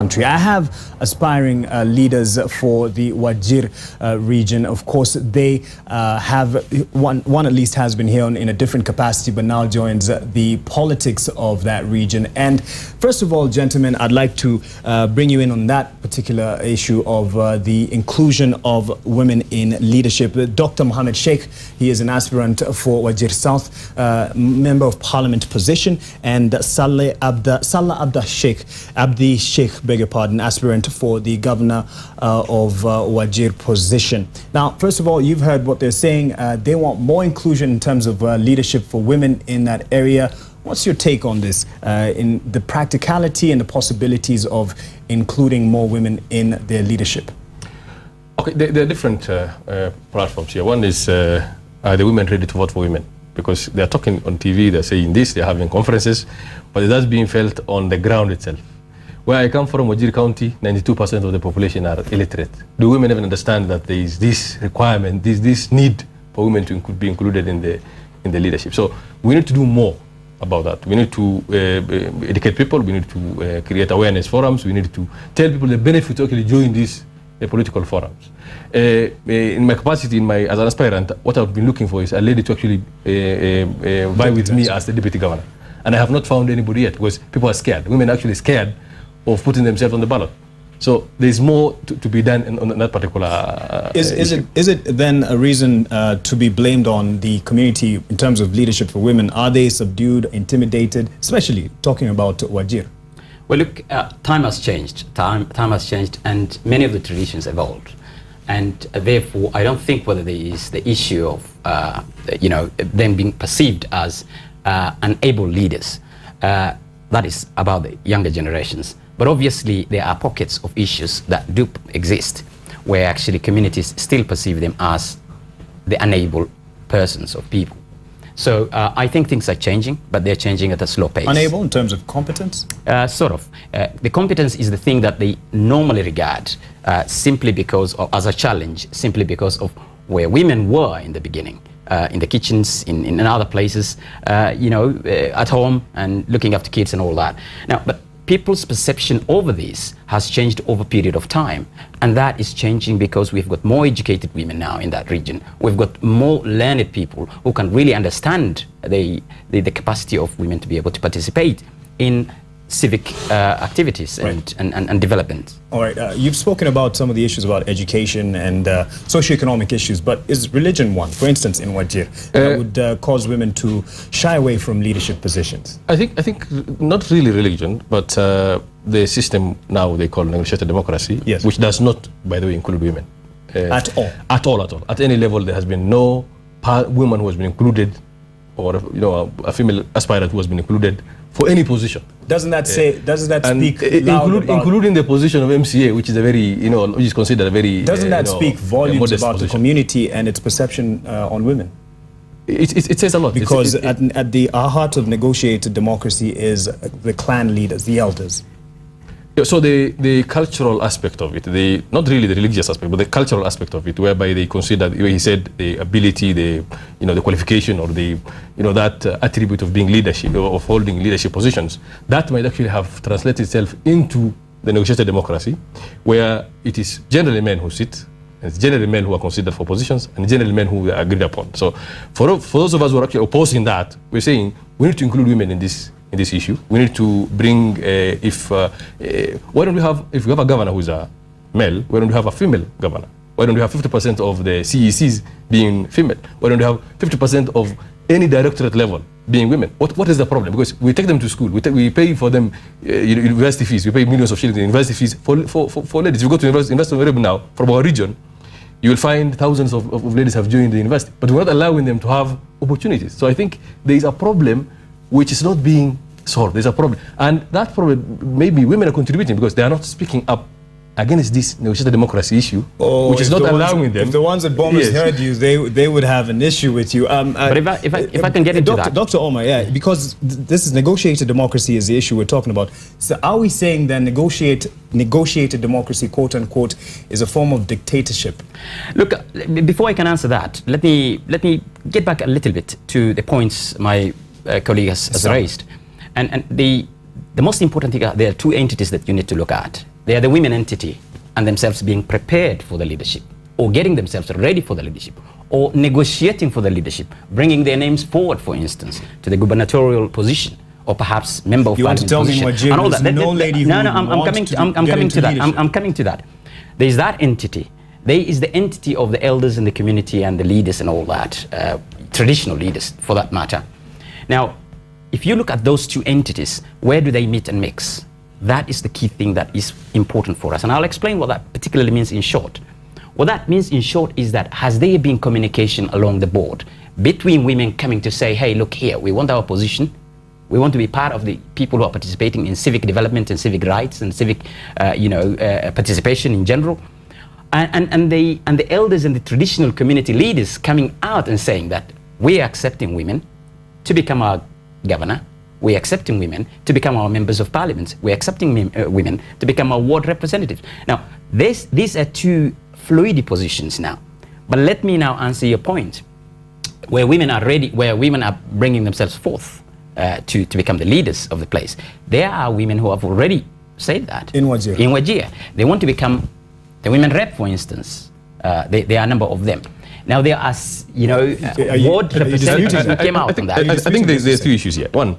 country. I have aspiring leaders for the Wajir region. Of course, they have one at least has been here in a different capacity, but now joins the politics of that region. And first of all, gentlemen, I'd like to bring you in on that particular issue of the inclusion of women in leadership. Dr. Mohammed Sheikh, he is an aspirant for Wajir South, member of parliament position, and Salah Abdi Sheikh, beg your pardon, aspirant for the governor of Wajir position. Now, first of all, you've heard what they're saying. They want more inclusion in terms of leadership for women in that area. What's your take on this, in the practicality and the possibilities of including more women in their leadership? Okay, there are different platforms here. One is, are the women ready to vote for women? Because they're talking on TV, they're saying this, they're having conferences, but that's being felt on the ground itself. Where I come from, Wajir County, 92% of the population are illiterate. Do women even understand that there is this requirement, this need for women to be included in the leadership? So we need to do more about that. We need to educate people, we need to create awareness forums, we need to tell people the benefit to actually join these political forums. In my capacity, as an aspirant, what I've been looking for is a lady to actually vie with me as the deputy governor. And I have not found anybody yet, because people are scared. Women are actually scared of putting themselves on the ballot. So there's more to be done on that particular Is it then a reason to be blamed on the community in terms of leadership for women? Are they subdued, intimidated, especially talking about Wajir? Well, look, time has changed. Time has changed, and many of the traditions evolved. And therefore, I don't think whether there is the issue of them being perceived as unable leaders. That is about the younger generations. But obviously, there are pockets of issues that do exist, where actually communities still perceive them as the unable persons or people. So I think things are changing, but they're changing at a slow pace. Unable in terms of competence? Sort of. The competence is the thing that they normally regard simply because of, as a challenge, simply because of where women were in the beginning, in the kitchens, in other places, at home and looking after kids and all that. Now, but people's perception over this has changed over a period of time, and that is changing because we've got more educated women now in that region. We've got more learned people who can really understand the capacity of women to be able to participate in civic activities and development. All right, you've spoken about some of the issues about education and socioeconomic issues, but is religion one, for instance, in Wajir, that would cause women to shy away from leadership positions? I think not really religion, but the system now they call negotiated democracy, yes, which does not, by the way, include women. At all? At all. At any level, there has been no woman who has been included, or a female aspirant who has been included for any position. Doesn't that say? Doesn't that speak loud including the position of MCA, which is a very, which is considered a very. Doesn't that speak volumes about position. The community and its perception on women? It says a lot. Because at the heart of negotiated democracy is the clan leaders, the elders. Yeah, so the cultural aspect of it, not really the religious aspect, but the cultural aspect of it, whereby they consider, where he said, the ability, the qualification, or that attribute of being leadership, of holding leadership positions, that might actually have translated itself into the negotiated democracy, where it is generally men who sit, and it's generally men who are considered for positions, and generally men who are agreed upon. So for those of us who are actually opposing that, we're saying we need to include women in this issue. We need to bring, why don't we have, if we have a governor who's a male, why don't we have a female governor? Why don't we have 50% of the CECs being female? Why don't we have 50% of any directorate level being women? What is the problem? Because we take them to school, we pay for them university fees, we pay millions of shillings in university fees for ladies. If you go to University of Arab now, from our region, you will find thousands of ladies have joined the university, but we're not allowing them to have opportunities. So I think there is a problem which is not being solved. There's a problem, and that problem, maybe women are contributing because they are not speaking up against this negotiated democracy issue, which is not allowing them. If the ones at Bombers heard you, they would have an issue with you. But if I can get into that, Dr. Omar, because this is negotiated democracy is the issue we're talking about. So are we saying that negotiated democracy, quote unquote, is a form of dictatorship? Look, before I can answer that, let me get back a little bit to the points my colleague has raised. And the most important thing, there are two entities that you need to look at. They are the women entity and themselves being prepared for the leadership, or getting themselves ready for the leadership, or negotiating for the leadership, bringing their names forward, for instance, to the gubernatorial position, or perhaps member of parliament position, and all that. No lady who I'm coming to that. I'm coming to that. There is that entity. There is the entity of the elders in the community and the leaders and all that, traditional leaders for that matter. Now, if you look at those two entities, where do they meet and mix? That is the key thing that is important for us. And I'll explain what that particularly means in short. What that means in short is that has there been communication along the board between women coming to say, hey, look here, we want our position. We want to be part of the people who are participating in civic development and civic rights and civic, participation in general. And the elders and the traditional community leaders coming out and saying that we are accepting women to become our governor. We're accepting women to become our members of parliament. We're accepting women to become our ward representatives. Now, these are two fluid positions now. But let me now answer your point. Where women are ready, where women are bringing themselves forth to become the leaders of the place, there are women who have already said that. In Wajir. In Wajir. They want to become the women rep, for instance. There are a number of them. Now there are, ward representatives who came out on that. I think there are two issues here. One,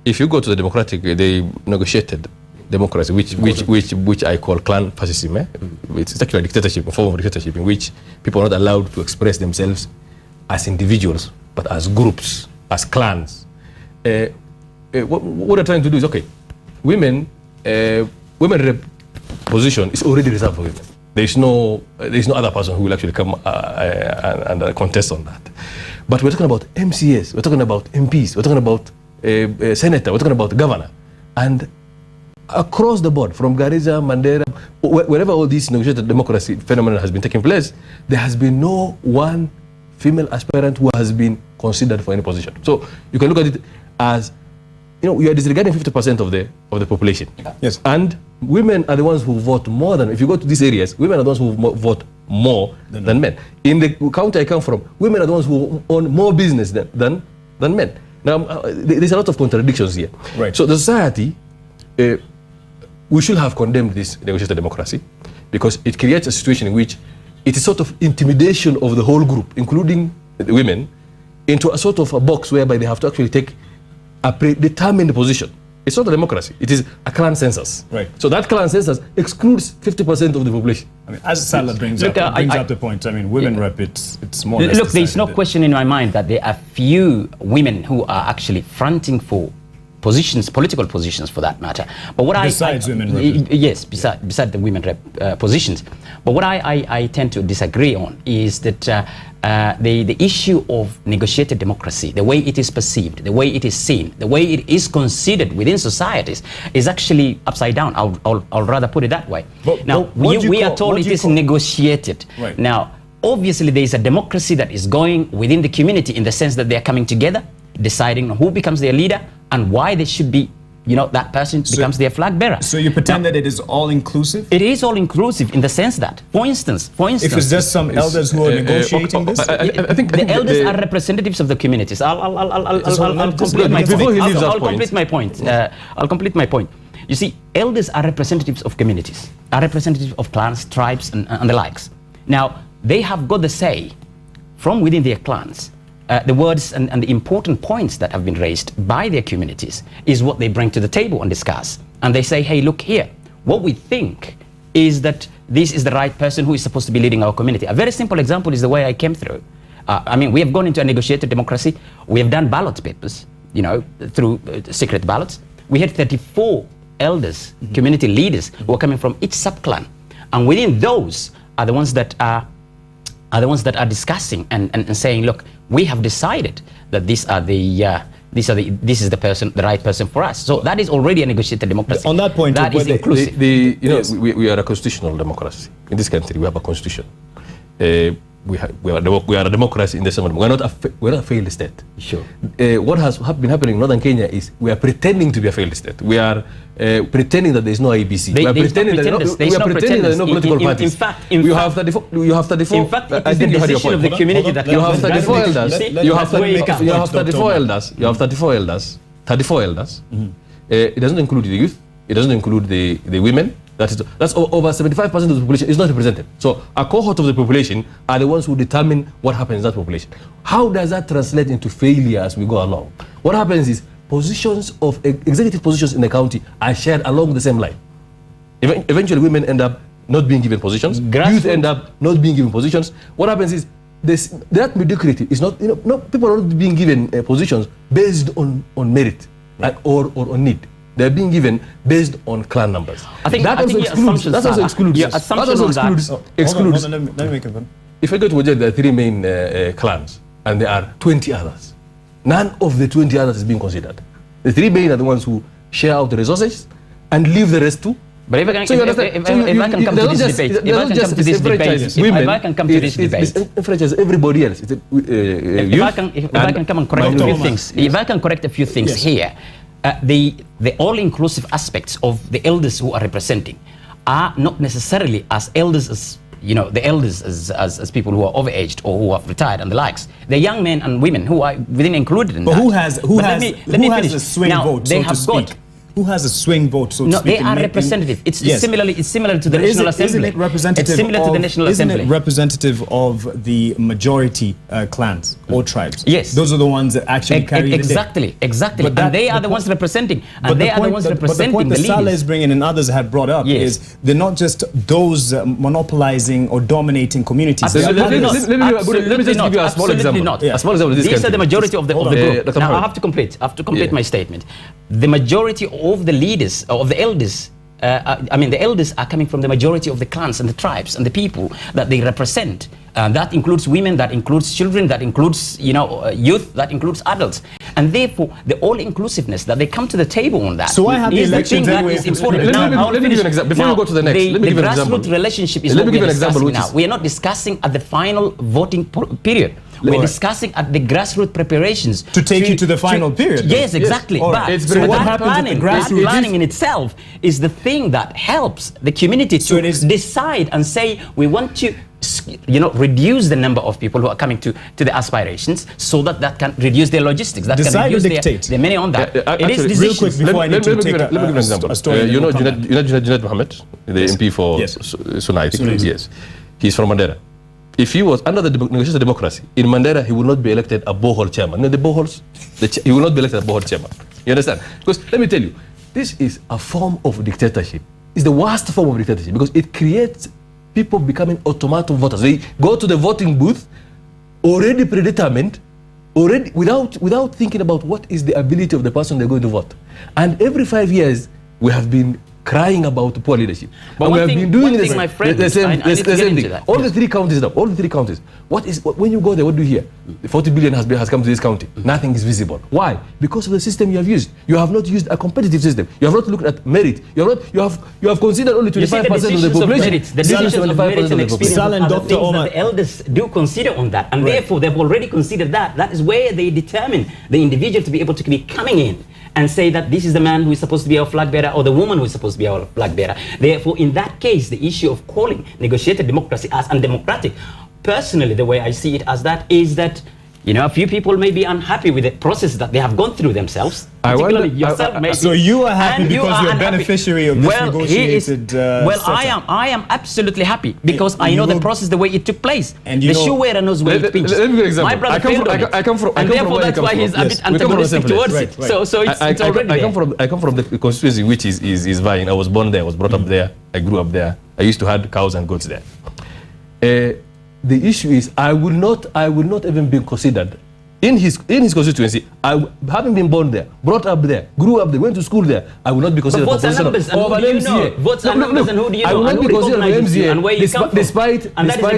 if you go to the democratic, they negotiated democracy, which I call clan fascism. It's actually a dictatorship, a form of dictatorship in which people are not allowed to express themselves as individuals, but as groups, as clans. What they're trying to do is, okay, women rep position is already reserved for women. There is no other person who will actually come and contest on that. But we're talking about MCS, we're talking about MPs, we're talking about senator, we're talking about governor, and across the board, from Garissa, Mandera, wherever all this negotiated democracy phenomenon has been taking place, there has been no one female aspirant who has been considered for any position. So you can look at it as, you are disregarding 50% of the population. Yes. And women are the ones who vote more than, if you go to these areas, women are the ones who vote more than men. In the county I come from, women are the ones who own more business than men. Now, there's a lot of contradictions here. Right. So the society, we should have condemned this negotiated democracy, because it creates a situation in which it is sort of intimidation of the whole group, including the women, into a sort of a box whereby they have to actually take a predetermined position. It's not a democracy. It is a clan census. Right. So that clan census excludes 50% of the population. I mean, as Salah brings up the point, I mean, women rep, it's more or less Look, there's no question in my mind that there are few women who are actually fronting for positions, political positions for that matter. But what besides women rep. Yes, beside the women rep positions. But what I tend to disagree on is that the issue of negotiated democracy, the way it is perceived, the way it is seen, the way it is considered within societies is actually upside down. I'll rather put it that way. We are told it is negotiated. Right. Now, obviously there is a democracy that is going within the community in the sense that they are coming together, deciding who becomes their leader and why they should be, that person becomes their flag bearer. So you pretend that it is all inclusive? It is all inclusive in the sense that, for instance, if it's just some elders who are negotiating this, I think the elders are representatives of the communities. I'll complete my point. I'll complete my point. You see, elders are representatives of communities, are representatives of clans, tribes, and the likes. Now, they have got the say from within their clans. The words and the important points that have been raised by their communities is what they bring to the table and discuss. And they say, hey, look here, what we think is that this is the right person who is supposed to be leading our community. A very simple example is the way I came through. We have gone into a negotiated democracy. We have done ballot papers, through secret ballots. We had 34 elders, community leaders who are coming from each sub-clan. And within those are the ones that are discussing and saying, look, we have decided that this is the person, the right person for us. So that is already a negotiated democracy. On that point, that is inclusive. Yes. We are a constitutional democracy. In this country, we have a constitution. We are a democracy in the sense we're not a failed state. Sure. What has been happening in northern Kenya is we are pretending to be a failed state. We are pretending that there is no IBC. We are pretending that there are no political parties. You have 34. In fact, it is the decision of the community that you have 34 elders. You have 34 elders. You have 34 elders. 34 elders. It doesn't include the youth. It doesn't include the women. That's over 75% of the population is not represented. So a cohort of the population are the ones who determine what happens in that population. How does that translate into failure as we go along? What happens is positions of executive positions in the county are shared along the same line. Eventually, women end up not being given positions. Youth end up not being given positions. What happens is that mediocrity is not, people are not being given positions based on merit or on need. They're being given based on clan numbers. I think That also excludes. Let me make a point. If I go to Wajir, there are 3 main clans, and there are 20 others. None of the 20 others is being considered. The 3 main are the ones who share out the resources and leave the rest to. But if I can come to this debate, if I can come to this debate, enfranchise everybody else. If I can come and correct a few things, if I can correct a few things here, the all-inclusive aspects of the elders who are representing are not necessarily as elders as the elders as people who are overaged or who have retired and the likes. They're young men and women who are within included in that. But who has a swing vote, so to speak? Who has a swing vote, so to speak? No, they are representative. It's similar to the National Assembly. It's similar to the National Assembly. Isn't it representative of the majority clans or tribes? Yes. Those are the ones that actually carry the day. Exactly. And they are the ones representing. And they are the ones representing the leaders. But the point that Salah is bringing and others had brought up is they're not just those monopolizing or dominating communities. Let me just give you a small example. These are the majority of the group. Now I have to complete my statement. The majority of the leaders, of the elders, the elders are coming from the majority of the clans and the tribes and the people that they represent. That includes women, that includes children, that includes youth, that includes adults. And therefore, the all-inclusiveness that they come to the table on that. So why have the elections anyway? Let me give you an example. Before we go to the next, let me give you an example. The grassroots relationship is what we are discussing now. We are not discussing at the final voting period. We're discussing at the grassroots preparations to take you to the final period. Yes, exactly. Yes. But that planning in itself is the thing that helps the community to decide and say we want to reduce the number of people who are coming to the aspirations, so that can reduce their logistics, that decide can reduce their money on that. It is decisions. Real quick before I need to take let me give an example. Junaid Mohammed, the MP for Sunai. Yes, he's from Mandera. If he was under the negotiation of democracy in Mandera, he would not be elected a borehole chairman. The boreholes, he will not be elected a borehole chairman. You understand? Because let me tell you, this is a form of dictatorship. It's the worst form of dictatorship because it creates people becoming automatic voters. They go to the voting booth already predetermined, already without thinking about what is the ability of the person they're going to vote. And every 5 years, we have been crying about poor leadership. But we have been doing the same thing. All the 3 counties now, when you go there, what do you hear? 40 billion has come to this county. Nothing is visible. Why? Because of the system you have used. You have not used a competitive system. You have not looked at merit. You have considered only 25% of the population. The decisions of merit and experience are the things that the elders do consider on that. And therefore, they've already considered that. That is where they determine the individual to be able to be coming in and say that this is the man who is supposed to be our flag bearer or the woman who is supposed to be our flag bearer. Therefore, in that case, the issue of calling negotiated democracy as undemocratic, personally, the way I see it as that is that a few people may be unhappy with the process that they have gone through themselves. So you are happy because you're a beneficiary of this negotiated I am absolutely happy because I know the process, the way it took place. And the shoe wearer knows where it pinches. Let me give you an example. My brother failed on it. And therefore, that's why he's a bit antagonistic towards it. So it's already there. I come from the constituency which is Vine. I was born there, I was brought up there, I grew up there. I used to have cows and goats there. The issue is I will not even be considered in his constituency. Having been born there, brought up there, grew up there, went to school there, I will not be considered votes and numbers and who do you know? Votes and numbers and who do you know? I will not be considered an MCA and where you come from. Despite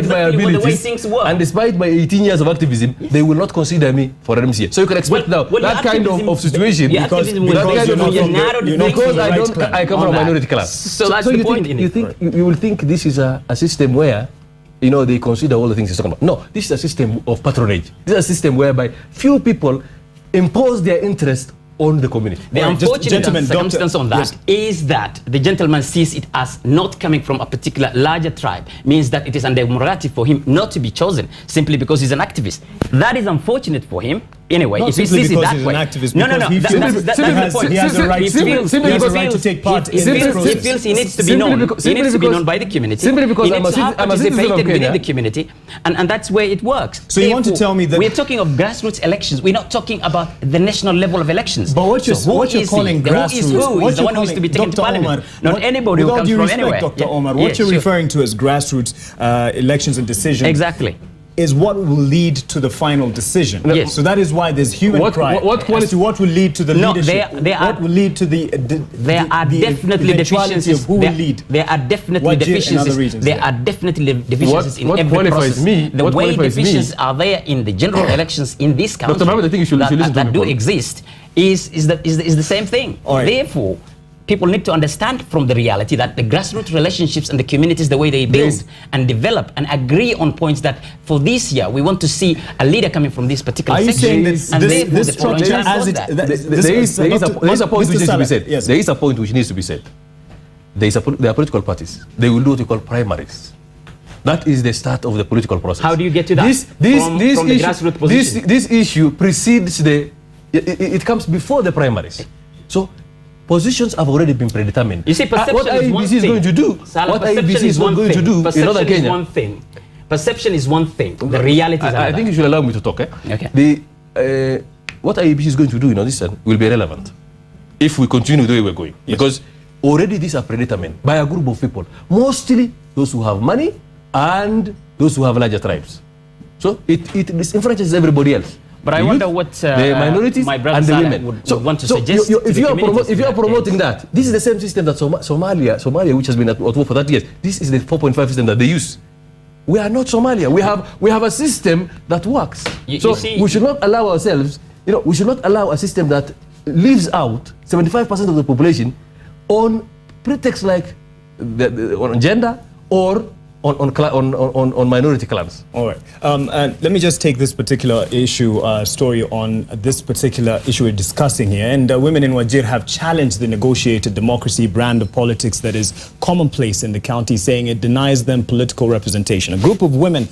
my abilities and despite my 18 years of activism, they will not consider me for an MCA. So you can expect now that kind of situation because I come from a minority class. So that's the point. You will think this is a system where they consider all the things he's talking about. No, this is a system of patronage. This is a system whereby few people impose their interest on the community. The unfortunate circumstance on that is that the gentleman sees it as not coming from a particular larger tribe, means that it is undemocratic for him not to be chosen simply because he's an activist. That is unfortunate for him. anyway, Not if he simply sees it because that he's way. an activist, No, because that's the point. he has a right to take part in this process. He feels he needs to be known. He needs to be known by the community. Simply because he needs to have participated within the Kenya. community, and that's where it works. So you want to tell me that we're talking of grassroots elections? We're not talking about the national level of elections. But what you're calling grassroots, who is the one who is to be taken to parliament? Not anybody who comes from anywhere. Dr. Omar, what you're referring to as grassroots elections and decisions. Exactly. Is what will lead to the final decision. Yes. So that is why there's human pride as to what will lead to the leadership. What will lead to there are definitely deficiencies. Who will lead? There are definitely deficiencies. There are definitely deficiencies in every process. The way deficiencies are there in the general elections in this country Dr. Mohammed, I think you should listen to that do people. exist is the same thing. Right. Therefore, people need to understand from the reality that the grassroots relationships and the communities, the way they build and develop and agree on points that for this year we want to see a leader coming from this particular section. Are you saying that this structure as it there is a point which needs to be said. Yes. There is a point which needs to be said. There are political parties. They will do what we call primaries. That is the start of the political process. How do you get to that? From the grassroots position? This issue precedes it comes before the primaries. So positions have already been predetermined. You see, perception what IEBC is going to do, what IEBC is going to do in Northern Kenya. One thing. Perception is one thing. The reality is I think you should allow me to talk. Okay. What IEBC is going to do in Odisha will be relevant if we continue the way we're going. Yes. Because already these are predetermined by a group of people, mostly those who have money and those who have larger tribes. So it disenfranchises everybody else. But I wonder what the minorities my brother and the Salah women would want to suggest. If you are promoting that, this is the same system that Somalia, which has been at war for 30 years, this is the 4.5 system that they use. We are not Somalia. We have a system that works. We should not allow ourselves. We should not allow a system that leaves out 75% of the population on pretext like on gender or on minority clans. All right. And let me just take this particular story on this particular issue we're discussing here. And women in Wajir have challenged the negotiated democracy brand of politics that is commonplace in the county, saying it denies them political representation. A group of women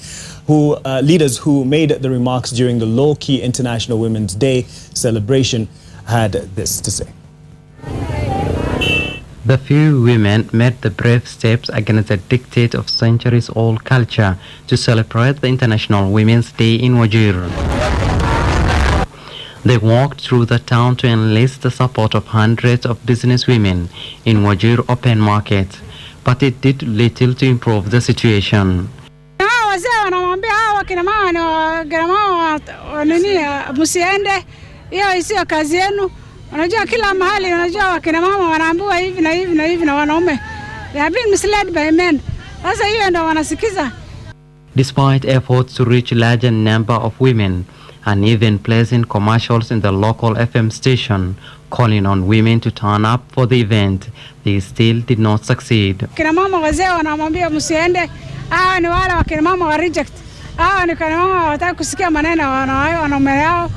leaders who made the remarks during the low-key International Women's Day celebration had this to say. The few women made the brave steps against the dictate of centuries-old culture to celebrate the International Women's Day in Wajir. They walked through the town to enlist the support of hundreds of businesswomen in Wajir open market, but it did little to improve the situation. Unajua kila mahali unajua wakina mama wanaambiwa hivi na hivi na hivi na wanaume. They are being misled by men. Sasa hiyo ndio wanasikiza. Despite efforts to reach a larger number of women and even placing commercials in the local FM station calling on women to turn up for the event, they still did not succeed. Kina mama wazee wanamwambia msiende. Ni wale wakina mama wa reject. Ni kina mama hawataka kusikia maneno wanaume yao.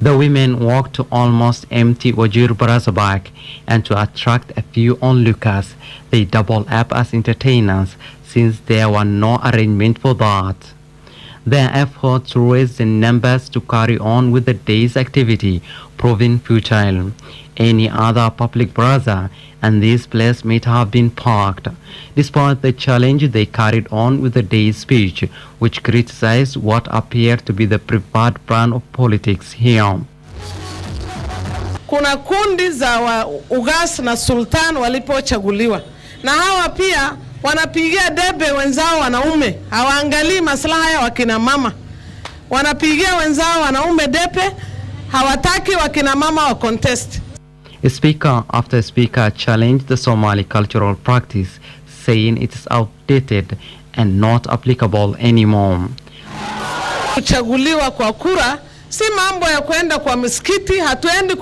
The women walked to almost empty Wajir Barazabak, and to attract a few onlookers, they doubled up as entertainers since there were no arrangement for that. Their efforts to raise the numbers to carry on with the day's activity proving futile. Any other public baraza and this place might have been parked. Despite the challenge, they carried on with the day's speech, which criticized what appeared to be the preferred brand of politics here. Kuna kundi za ugas na sultan walipochaguliwa, na hawa pia wanapigia debe wenzao wanaume, hawaangalii maslaha ya wakina mama. Wanapigia wenzao wanaume debe, hawataki wakina mama wa contest. Speaker after speaker challenged the Somali cultural practice, saying it is outdated and not applicable anymore. Kuchaguliwa kwa kura si mambo ya kwenda kwa msikiti. Hatuendi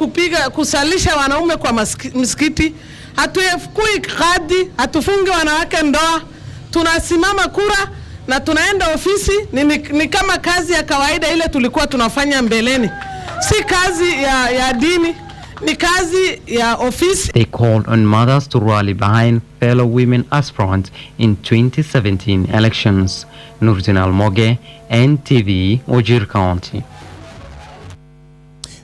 kusalisha wanaume kwa msikiti. Hatuefukui kadi, hatufungi wanawake ndoa. Tunasimama kura na tunaenda ofisi. Ni kama kazi ya kawaida ile tulikuwa tunafanya mbeleni. Si kazi ya dini. ni kazi ya ofisi. They called on mothers to rally behind fellow women aspirants in 2017 elections. Nurdin Al-Moge, NTV, Wajir County.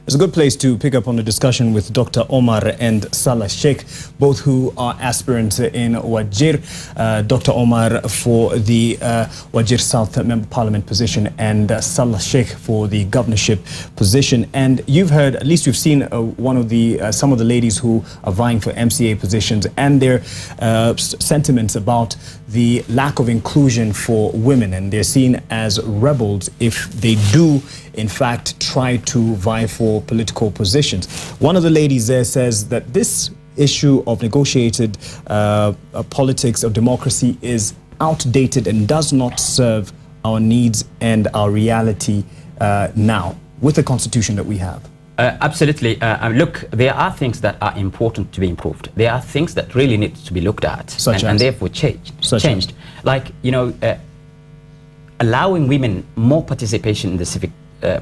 It's a good place to pick up on the discussion with Dr. Omar and Salah Sheikh, both who are aspirants in Wajir. Dr. Omar for the Wajir South Member Parliament position and Salah Sheikh for the governorship position. And you've heard, at least you've seen some of the ladies who are vying for MCA positions and their sentiments about the lack of inclusion for women, and they're seen as rebels if they do in fact try to vie for political positions. One of the ladies there says that this issue of negotiated politics of democracy is outdated and does not serve our needs and our reality now with the constitution that we have. Absolutely. Look, there are things that are important to be improved. There are things that really need to be looked at and therefore changed. Like, allowing women more participation in the civic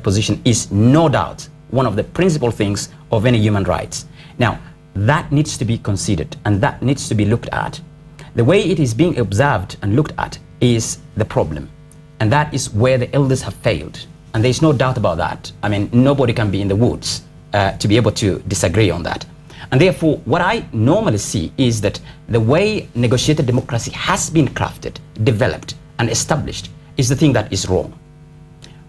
position is no doubt one of the principal things of any human rights. Now, that needs to be considered and that needs to be looked at. The way it is being observed and looked at is the problem. And that is where the elders have failed. And there's no doubt about that. I mean, nobody can be in the woods to be able to disagree on that. And therefore, what I normally see is that the way negotiated democracy has been crafted, developed, and established is the thing that is wrong.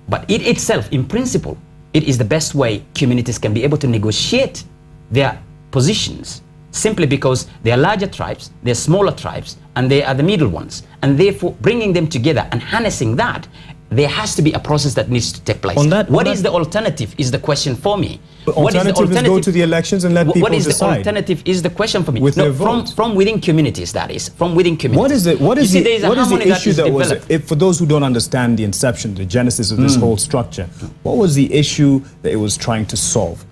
But it itself, in principle, it is the best way communities can be able to negotiate their positions, simply because they are larger tribes, they are smaller tribes, and they are the middle ones. And therefore, bringing them together and harnessing that, there has to be a process that needs to take place. What is the alternative is the question for me. What is the alternative? Is go to the elections and let people decide. What is the alternative is the question for me. With their vote. From within communities, that is. From within communities. What is the issue that was, for those who don't understand the inception, the genesis of this whole structure, what was the issue that it was trying to solve?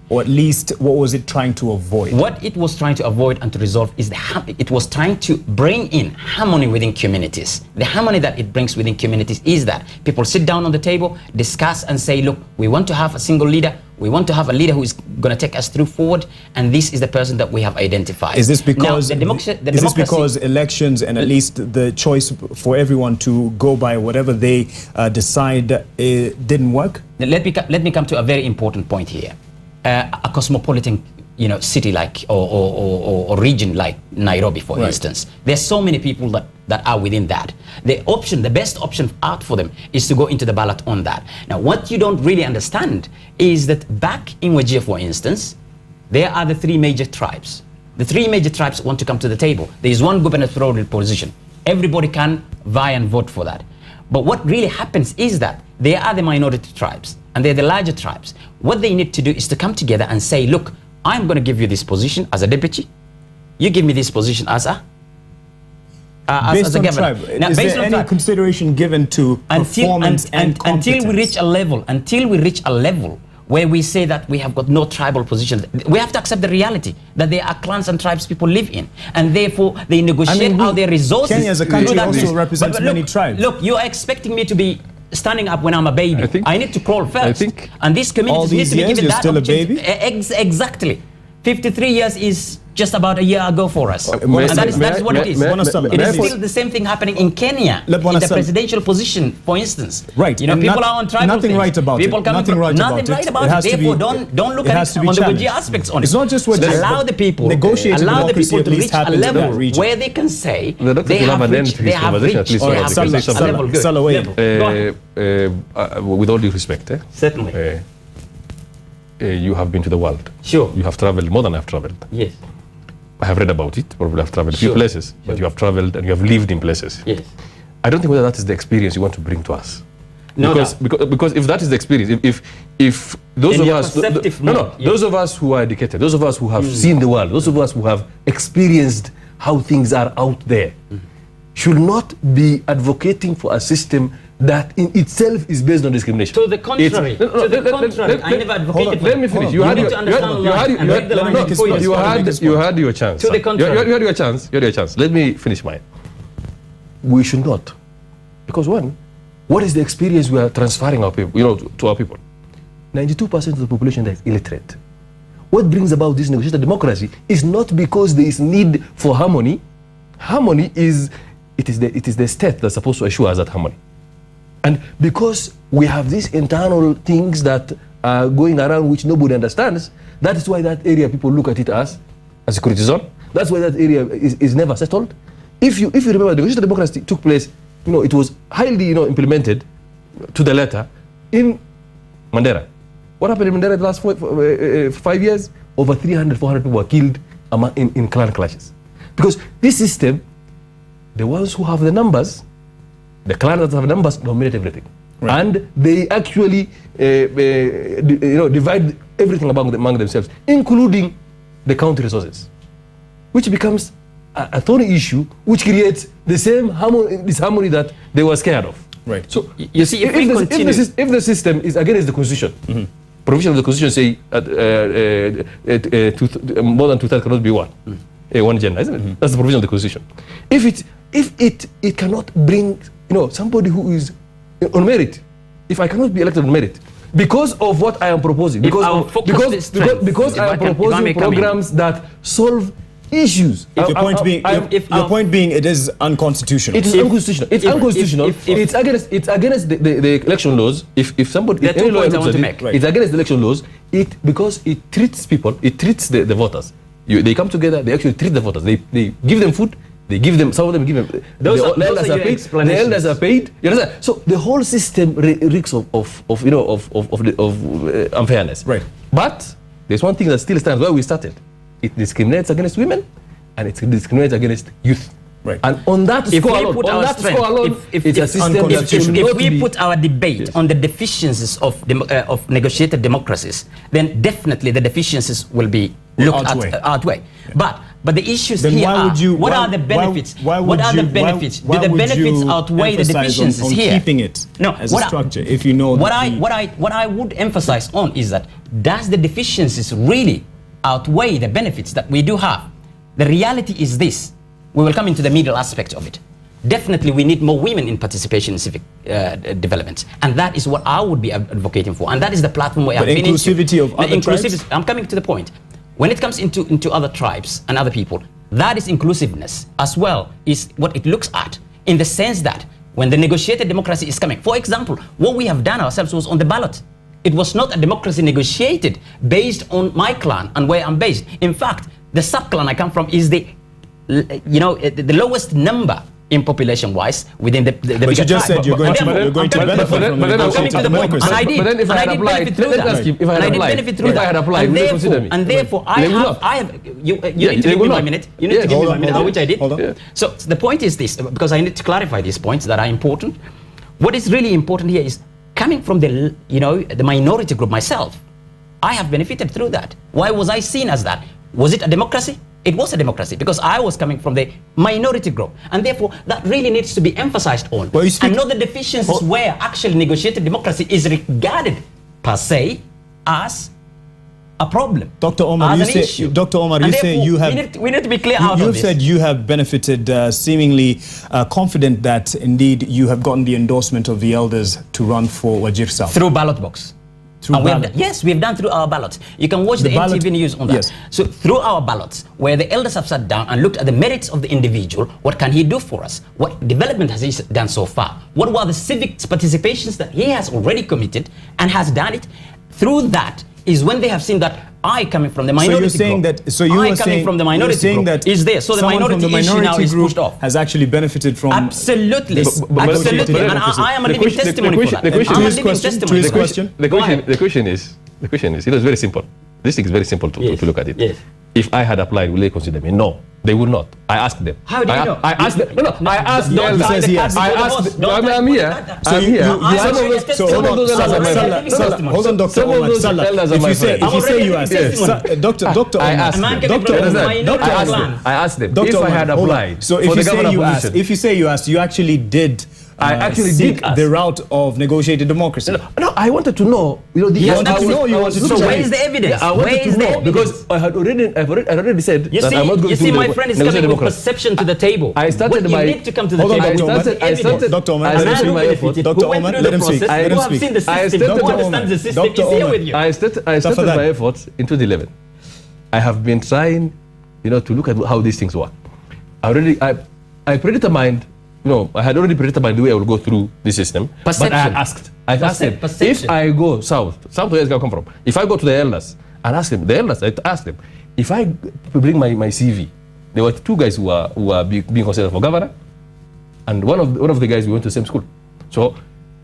Or at least, what was it trying to avoid? What it was trying to avoid and to resolve is it was trying to bring in harmony within communities. The harmony that it brings within communities is that people sit down on the table, discuss and say, look, we want to have a single leader. We want to have a leader who is going to take us through forward, and this is the person that we have identified. Is this because, now, elections and at least the choice for everyone to go by whatever they decide didn't work? Let me come to a very important point here. A cosmopolitan, city like or region like Nairobi, for instance, there's so many people that are within that. The best option out for them is to go into the ballot on that. Now, what you don't really understand is that back in Wajir, for instance, there are the three major tribes. The three major tribes want to come to the table. There is one gubernatorial position. Everybody can vie and vote for that. But what really happens is that they are the minority tribes and they're the larger tribes. What they need to do is to come together and say, look, I'm going to give you this position as a deputy. You give me this position as a governor. Now, is there any consideration given to performance and competence? Until we reach a level where we say that we have got no tribal positions, we have to accept the reality that there are clans and tribes people live in, and therefore they negotiate out their resources. Kenya as a country also represents many tribes. Look, you are expecting me to be standing up when I'm a baby. I need to crawl first. And these communities need to be given that opportunity. Exactly. 53 years is just about a year ago for us. And that is what it is. It is still the same thing happening in Kenya, in the presidential position, for instance. Right. People are on tribal nothing things. right about people it. Nothing right about it. Therefore, don't look at it on the Wajir aspects on it. It's not just Wajir. Allow the people to reach a level where they can say they have reached a level good. With all due respect, certainly. You have been to the world. Sure. You have traveled more than I've traveled. Yes. I have read about it, probably I've traveled a few places, but you have traveled and you have lived in places. Yes. I don't think whether that is the experience you want to bring to us. No, because if that is the experience, if those of us, those of us who are educated, those of us who have seen the world, those of us who have experienced how things are out there, should not be advocating for a system that in itself is based on discrimination. To the contrary. I never advocated for Let me finish. You had your chance. To the contrary. You had your chance. You had your chance. Let me finish mine. We should not. Because one, what is the experience we are transferring our people, to our people? 92% of the population that is illiterate. what brings about this negotiated democracy is not because there is need for harmony. Harmony is the state that's supposed to assure us that harmony. And because we have these internal things that are going around which nobody understands, that is why that area people look at it as a security zone. That's why that area is never settled. If you remember, the negotiated democracy took place, it was highly implemented to the letter in Mandera. What happened in Mandera the last 5 years? Over 300, 400 people were killed in clan clashes. Because this system, the ones who have the numbers, the clans that have numbers dominate everything. Right. And they actually divide everything among themselves, including the county resources, which becomes a thorny issue, which creates the same disharmony that they were scared of. Right. So you see, if the system is against the constitution, provision of the constitution say more than 2/3 cannot be one gender, isn't it? That's the provision of the constitution. If it cannot bring somebody who is on merit, if I cannot be elected on merit because of what I am proposing, because I am proposing programs that solve issues. Your point being, it is unconstitutional. It is unconstitutional. It's unconstitutional. It's against the election laws. If somebody, any lawyer looks at it, it's against the election laws. Because it treats people, it treats the voters. They come together. They actually treat the voters. They give them food. They give them, some of them give them. The elders are paid. You understand? So the whole system reeks of unfairness. Right. But there's one thing that still stands where we started. It discriminates against women, and it discriminates against youth. Right. And on that score alone, it's a system that should not if we be. put our debate on the deficiencies of negotiated democracies, then definitely the deficiencies will be looked at outweigh. Yeah. But the issues then here are, what are the benefits? Do the benefits outweigh the deficiencies here? Keeping it as a structure, if you know. What I would emphasize on is that, does the deficiencies really outweigh the benefits that we do have? The reality is this. We will come into the middle aspect of it. Definitely we need more women in participation in civic development, and that is what I would be advocating for, and that is the platform where I've been into. Inclusivity of other tribes? I'm coming to the point. When it comes into other tribes and other people, that is inclusiveness as well, is what it looks at, in the sense that when the negotiated democracy is coming, for example, what we have done ourselves was on the ballot. It was not a democracy negotiated based on my clan and where I'm based. In fact, the sub-clan I come from is the lowest number in population-wise within the bigger tribe. But you just said you're going to benefit from the negotiated democracy. And I did. But then if I had applied, if I had applied, would they consider me? And therefore, you need to give me 1 minute. You need to give me 1 minute, which I did. So the point is this, because I need to clarify these points that are important. What is really important here is, coming from the minority group myself, I have benefited through that. Why was I seen as that? Was it a democracy? It was a democracy because I was coming from the minority group, and therefore that really needs to be emphasized on. And not the deficiencies where actually negotiated democracy is regarded per se as a problem. Dr. Omar, you say you have. We need to be clear out of this. You have said you have benefited, seemingly confident that indeed you have gotten the endorsement of the elders to run for Wajir South through ballot box. Yes, we have done through our ballots. You can watch the MTV news on that. Yes. So through our ballots, where the elders have sat down and looked at the merits of the individual, what can he do for us? What development has he done so far? What were the civic participations that he has already committed and has done it? Through that is when they have seen that I, coming from the minority group, from the minority group that is there. So the minority issue now is pushed off. Has actually benefited from absolutely. And I am a living testimony for that. The question is, it was very simple. This thing is very simple to look at it. Yes. If I had applied, will they consider me? No, they would not. I asked them. How do you know? I asked them. I asked them. I'm here. Hold on, Dr. Omar. If you say you asked, Dr. I asked them if I had applied. So if you say you asked, you actually did. I actually seek the route of negotiated democracy. No, I wanted to know. So where is the evidence? I wanted to know because I had already said that I'm not going to. You see, my friend is coming with perception to the table. I started you need to come to the table. Dr. Omar, let him speak. Who have seen the system, who understands the system, is here with you. I started my efforts in 2011. I have been trying, to look at how these things work. I predetermined, I had already predetermined the way I will go through the system. Perception. But I asked them, Perception. if I go south, where is going to come from? If I go to the elders and ask them, I asked them, if I bring my CV, there were two guys who were being considered for governor, and one of the guys we went to the same school. So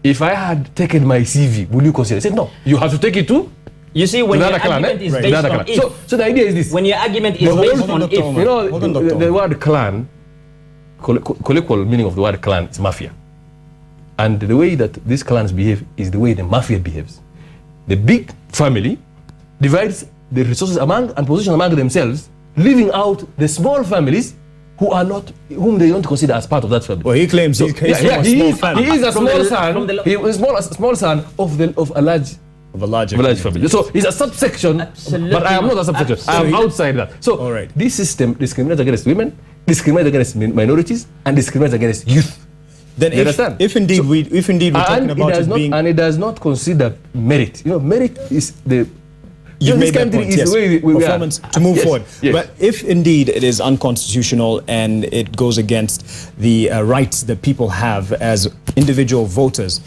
if I had taken my CV, will you consider? I said, no, you have to take it too. You see, when your argument is based on if. So the idea is this. When your argument is based on if. The word clan, colloquial meaning of the word clan is mafia. And the way that these clans behave is the way the mafia behaves. The big family divides the resources and positions among themselves, leaving out the small families whom they don't consider as part of that family. Well, he claims he's from a small family. He is a small son of a large family. So he's a subsection, but I am not a subsection. I am outside that. So this system discriminates against women, discriminates against minorities, and discriminates against youth. Then if indeed we're talking about it being... And it does not consider merit. Merit is the... You've made that point, yes. Performance to move forward. Yes. But if indeed it is unconstitutional and it goes against the rights that people have as individual voters,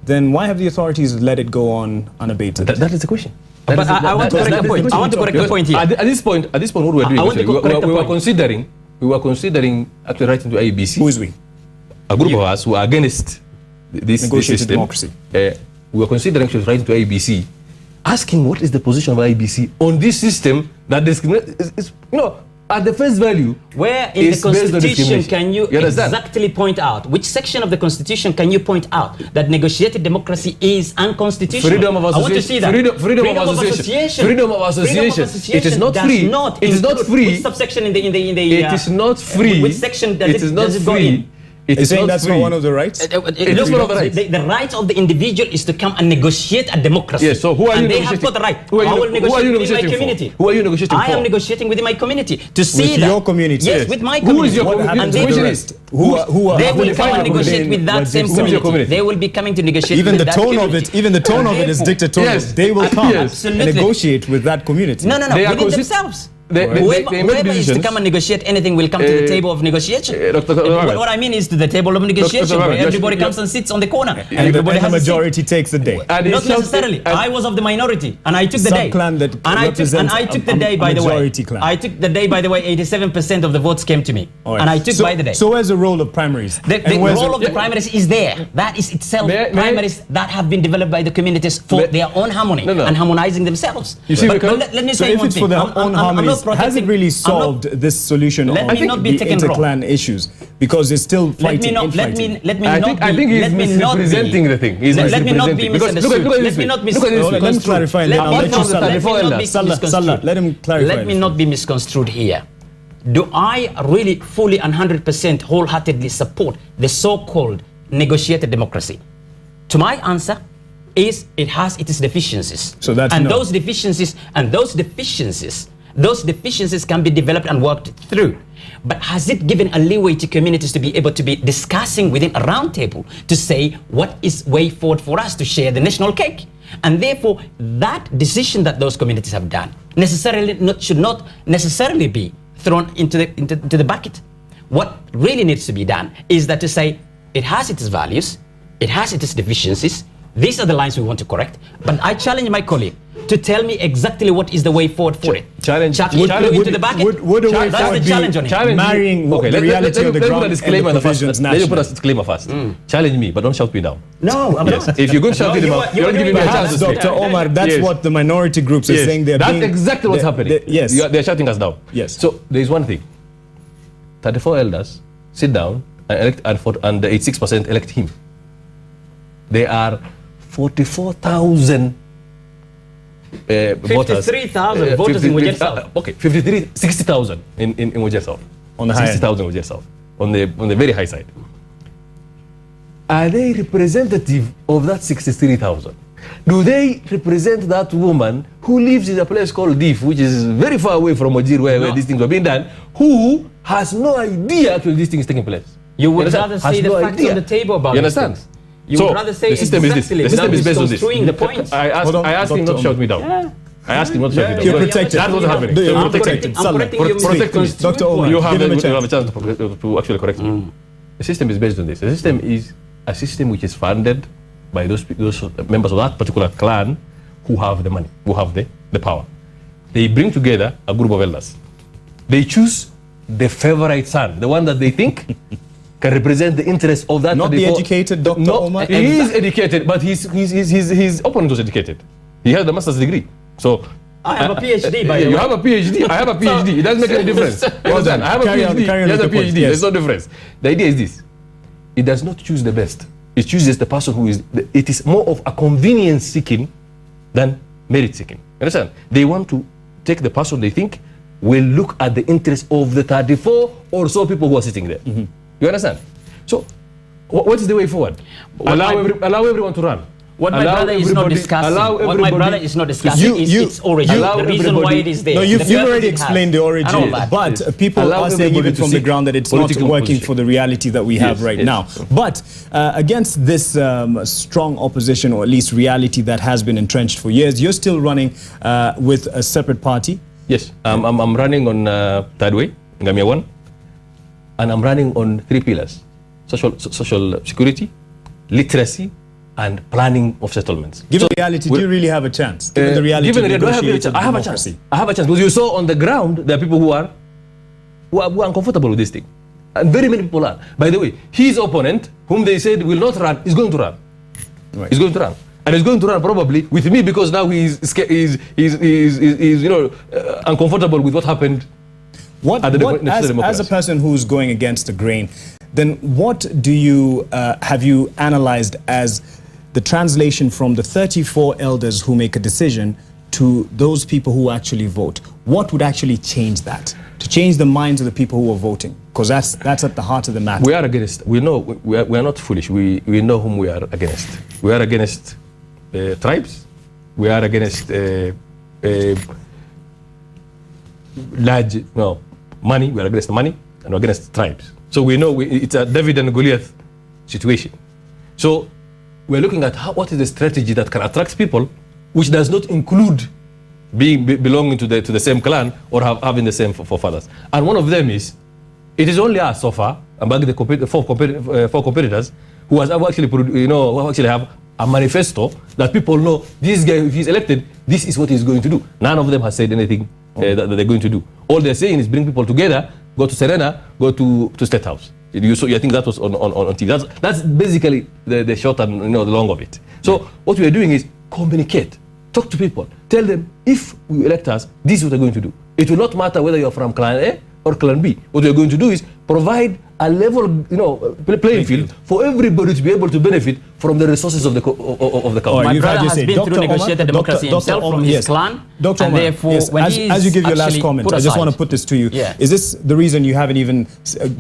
then why have the authorities let it go on unabated? That is the question. But I want to correct the point. I want to correct the point here. At this point, what we are doing, we were considering actually writing to IEBC. Who is we? A group of us who are against this system. Democracy. We were considering actually writing to IEBC, asking what is the position of IEBC on this system that discriminates. At the face value, where in the Constitution can you exactly point out, which section of the Constitution can you point out that negotiated democracy is unconstitutional? Freedom of association. I want to see that. Freedom of association. Freedom of association. It is not free. It is not free. Which subsection in the It is not free. Which section does it go in? It is saying that's not one of the rights? It is one of the rights. The right of the individual is to come and negotiate a democracy. Yes, so who are you negotiating? They have got the right. Who are you negotiating within my community. Who are you negotiating for? I am negotiating within my community to see with that. Your community? Yes, with my community. Who is your community? And they will come and negotiate with that same community. They will be coming to negotiate with that community. Even the tone of it is dictatorial. Yes. They will come and Absolutely. negotiate with that community. No, within themselves. Whoever is to come and negotiate anything will come to the table of negotiation. What I mean is to the table of negotiation, where everybody comes and sits on the corner. And the majority takes the day. Not necessarily. I was of the minority, and I took the day. And I took the day, by the way. I took the day, by the way. 87% of the votes came to me, and I took by the day. So where's the role of primaries? The role of the primaries is there. That is itself primaries that have been developed by the communities for their own harmony and harmonizing themselves. But let me say one thing. For their own harmony, has it really solved this solution on the inter-clan issues? Because it's still fighting. I think he's misrepresenting the thing. Let me not be misunderstood. Let me not be misconstrued. Let him clarify. Let him clarify. Let me not be misconstrued here. Do I really fully and 100% wholeheartedly support the so-called negotiated democracy? To my answer is it has its deficiencies. So that's those deficiencies can be developed and worked through. But has it given a leeway to communities to be able to be discussing within a round table to say what is way forward for us to share the national cake? And therefore, that decision that those communities have done should not necessarily be thrown into the bucket. What really needs to be done is that to say it has its values, it has its deficiencies. These are the lines we want to correct. But I challenge my colleague to tell me exactly what is the way forward for it. Challenge. Into the bucket. Would the way forward be marrying the reality of the ground and the provisions nationally? Let me put a disclaimer first. Challenge me, but don't shout me down. No, I'm not. If you're going to shout me down, you're not giving me a chance to speak. Dr. Omar, that's what the minority groups are saying. That's exactly what's happening. Yes. They're shouting us down. Yes. So there is one thing. 34 elders sit down and elect, and the 86% elect him. There are 44,000 voters. 53,000 voters in Wajir South. Okay, 60,000 in Wajir South. On the high 60,000 in Wajir South. On the very high side. Are they representative of that 63,000? Do they represent that woman who lives in a place called Dif, which is very far away from Wajir, where these things are being done, who has no idea actually these things taking place? You would rather see the facts on the table about you understand? Things. You would rather say the system exactly is this. The system is based on this. The point. I ask him not to shout me down. I asked him not to shut it down. You're protected. That's what's happening. You're protected. Salah, Dr. Omar, you have a chance to actually correct me. The system is based on this. The system is a system which is funded by those members of that particular clan who have the money, who have the power. They bring together a group of elders. They choose the favorite son, the one that they think can represent the interest of that. Not the educated Dr. Omar? He is educated, but his opponent was educated. He had a master's degree. So I have a PhD, by the way. You have a PhD. I have a PhD. It doesn't make any difference. Well done. I have a PhD. He has a PhD. There's no difference. The idea is this. It does not choose the best. It chooses the person who is... It is more of a convenience seeking than merit seeking. Understand? They want to take the person they think will look at the interest of the 34 or so people who are sitting there. You understand? So, what is the way forward? Allow everyone to run. What my brother is not discussing, its origin, the reason why it is there. No, you've already explained the origin, but people are saying even from the ground that it's not working for the reality that we have right now. But against this strong opposition, or at least reality that has been entrenched for years, you're still running with a separate party? Yes, I'm running on Third Way, Ngamia 1, and I'm running on 3 pillars: social security, literacy, and planning of settlements. Given the reality, do you really have a chance? Given the reality, I have a chance. I have a chance because you saw on the ground there are people who are uncomfortable with this thing, and very many people are. By the way, his opponent, whom they said will not run, is going to run. Right. He's going to run, and he's going to run probably with me because now he's uncomfortable with what happened. As a person who's going against the grain, then what do you have you analyzed as the translation from the 34 elders who make a decision to those people who actually vote? What would actually change that? To change the minds of the people who are voting? Because that's at the heart of the matter. We are against. We know we are not foolish. We know whom we are against. We are against tribes. We are against money. We are against money and we're against tribes. So we know it's a David and Goliath situation. So we're looking at what is the strategy that can attract people, which does not include belonging to the same clan or having the same forefathers. And one of them is, it is only us so far among the four competitors who has actually who actually have a manifesto that people know this guy, if he's elected, this is what he's going to do. None of them has said anything that they're going to do. All they're saying is bring people together, go to Serena, go to State House. I think that was on TV. That's basically the short and the long of it. So what we are doing is communicate, talk to people, tell them if we elect us, this is what we're going to do. It will not matter whether you're from Clan A or Clan B. What we're going to do is provide a level, playing field for everybody to be able to benefit from the resources of the country. My brother has been through negotiated democracy himself from his clan, Dr. Omar, therefore, as you give your last comment, I just want to put this to you. Is this the reason you haven't even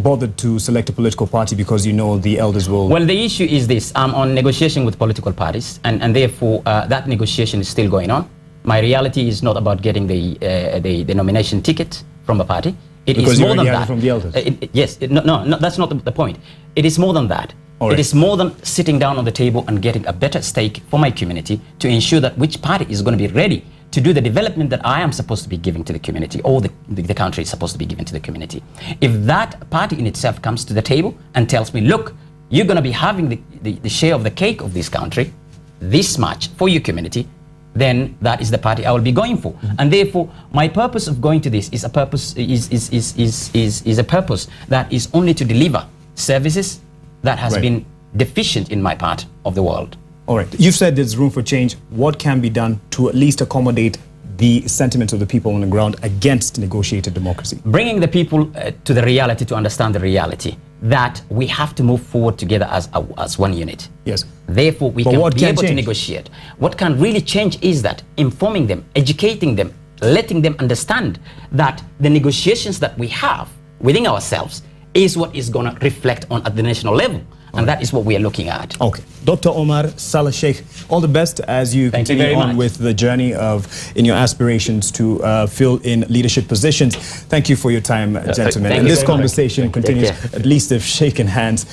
bothered to select a political party because you know the elders will... Well, the issue is this. I'm on negotiation with political parties, and therefore that negotiation is still going on. My reality is not about getting the nomination ticket from a party. It is more than that. From the elders. Yes, no, that's not the point. It is more than that. Right. It is more than sitting down on the table and getting a better stake for my community to ensure that which party is going to be ready to do the development that I am supposed to be giving to the community, or the country is supposed to be giving to the community. If that party in itself comes to the table and tells me, look, you're going to be having the share of the cake of this country, this much for your community, then that is the party I will be going for. And therefore, my purpose of going to this is a purpose is a purpose that is only to deliver services that has been deficient in my part of the world. All right. You've said there's room for change. What can be done to at least accommodate the sentiments of the people on the ground against negotiated democracy? Bringing the people to the reality, to understand the reality, that we have to move forward together as one unit. Yes. Therefore, we can be able to negotiate. What can really change is that informing them, educating them, letting them understand that the negotiations that we have within ourselves is what is going to reflect on at the national level. And that is what we are looking at. Okay. Dr. Omar Salah Sheikh, all the best as you continue on with the journey in your aspirations to fill in leadership positions. Thank you for your time, gentlemen. And this conversation continues, at least if shaken hands.